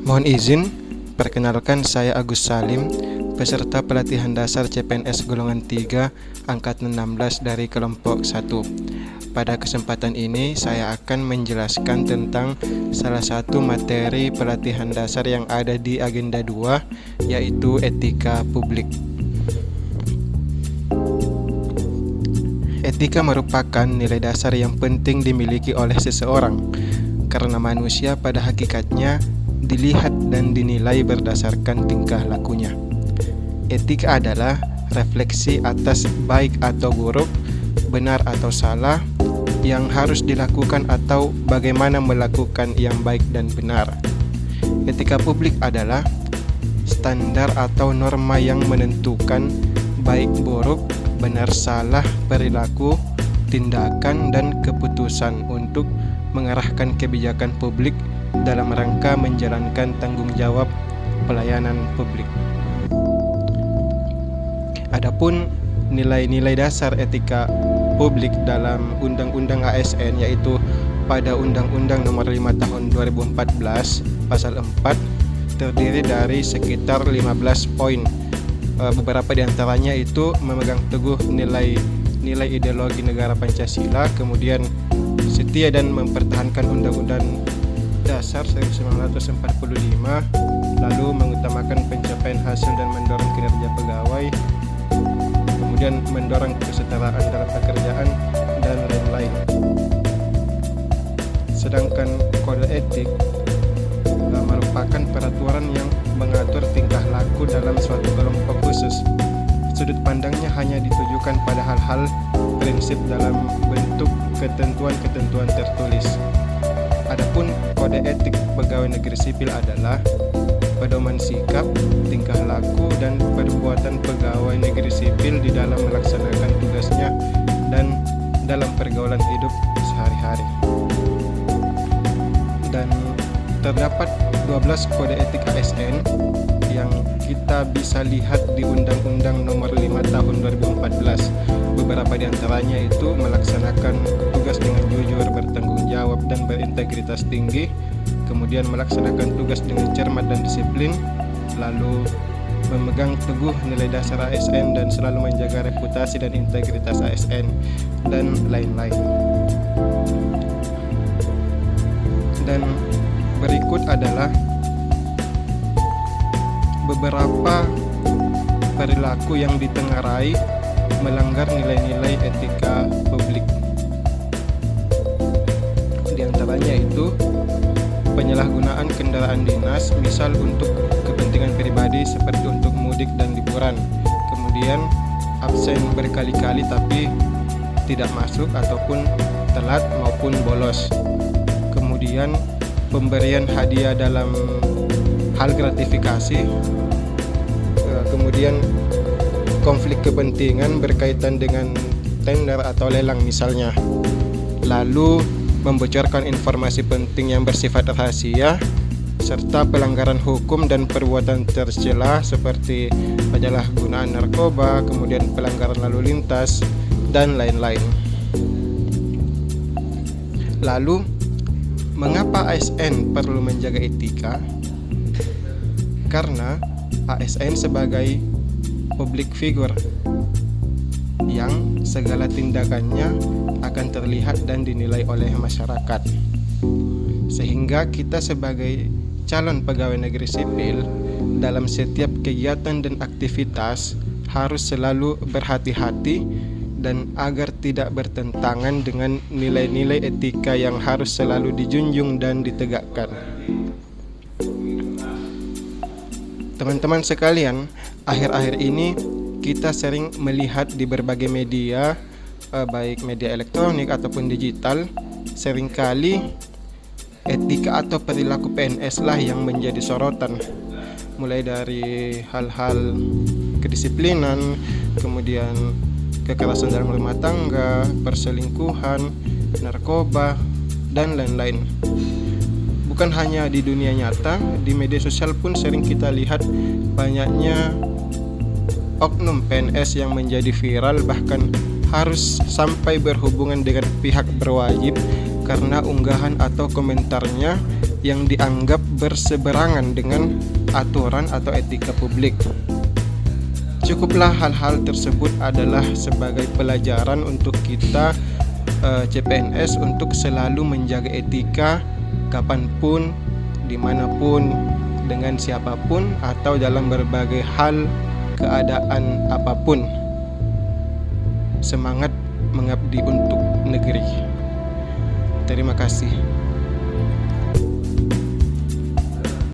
Mohon izin, perkenalkan saya Agus Salim, peserta pelatihan dasar CPNS golongan 3 angkatan 16 dari kelompok 1. Pada kesempatan ini saya akan menjelaskan tentang salah satu materi pelatihan dasar yang ada di agenda 2, yaitu etika publik. Etika merupakan nilai dasar yang penting dimiliki oleh seseorang, karena manusia pada hakikatnya dilihat dan dinilai berdasarkan tingkah lakunya. Etika adalah refleksi atas baik atau buruk, benar atau salah, yang harus dilakukan atau bagaimana melakukan yang baik dan benar. Etika publik adalah standar atau norma yang menentukan baik buruk, benar salah, perilaku, tindakan, dan keputusan untuk mengarahkan kebijakan publik dalam rangka menjalankan tanggung jawab pelayanan publik. Adapun nilai-nilai dasar etika publik dalam Undang-Undang ASN, yaitu pada Undang-Undang Nomor 5 Tahun 2014 Pasal 4, terdiri dari sekitar 15 poin. Beberapa di antaranya itu memegang teguh nilai ideologi negara Pancasila, kemudian setia dan mempertahankan Undang-Undang Dasar 1945, lalu mengutamakan pencapaian hasil dan mendorong kinerja pegawai, kemudian mendorong kesetaraan dalam pekerjaan, dan lain-lain. Sedangkan kode etik merupakan peraturan yang mengatur tingkah laku dalam suatu kelompok khusus. Sudut pandangnya hanya ditujukan pada hal-hal prinsip dalam bentuk ketentuan-ketentuan tertulis. Adapun kode etik pegawai negeri sipil adalah pedoman sikap, tingkah laku, dan perbuatan pegawai negeri sipil di dalam melaksanakan tugasnya dan dalam pergaulan hidup sehari-hari. Dan terdapat 12 kode etik ASN yang kita bisa lihat di Undang-Undang Nomor 5 Tahun 2014. Beberapa di antaranya itu melaksanakan tugas dengan jujur, bertanggung jawab, dan berintegritas tinggi, kemudian melaksanakan tugas dengan cermat dan disiplin, lalu memegang teguh nilai dasar ASN dan selalu menjaga reputasi dan integritas ASN, dan lain-lain. Dan berikut adalah beberapa perilaku yang ditengarai melanggar nilai-nilai etika publik. Di antaranya itu penyalahgunaan kendaraan dinas, misal untuk kepentingan pribadi seperti untuk mudik dan liburan. Kemudian absen berkali-kali tapi tidak masuk ataupun telat maupun bolos. Kemudian pemberian hadiah dalam hal gratifikasi. Kemudian konflik kepentingan berkaitan dengan tender atau lelang misalnya. Lalu membocorkan informasi penting yang bersifat rahasia, serta pelanggaran hukum dan perbuatan tercela seperti penyalahgunaan narkoba, kemudian pelanggaran lalu lintas, dan lain-lain. Lalu, mengapa ASN perlu menjaga etika? Karena ASN sebagai public figure yang segala tindakannya akan terlihat dan dinilai oleh masyarakat, sehingga kita sebagai calon pegawai negeri sipil dalam setiap kegiatan dan aktivitas harus selalu berhati-hati dan agar tidak bertentangan dengan nilai-nilai etika yang harus selalu dijunjung dan ditegakkan. Teman-teman sekalian, akhir-akhir ini kita sering melihat di berbagai media, baik media elektronik ataupun digital, seringkali etika atau perilaku PNS lah yang menjadi sorotan. Mulai dari hal-hal kedisiplinan, kemudian kekerasan dalam rumah tangga, perselingkuhan, narkoba, dan lain-lain. Bukan hanya di dunia nyata, di media sosial pun sering kita lihat banyaknya oknum PNS yang menjadi viral, bahkan harus sampai berhubungan dengan pihak berwajib karena unggahan atau komentarnya yang dianggap berseberangan dengan aturan atau etika publik. Cukuplah hal-hal tersebut adalah sebagai pelajaran untuk kita CPNS untuk selalu menjaga etika kapanpun, dimanapun, dengan siapapun, atau dalam berbagai hal keadaan apapun. Semangat mengabdi untuk negeri. Terima kasih.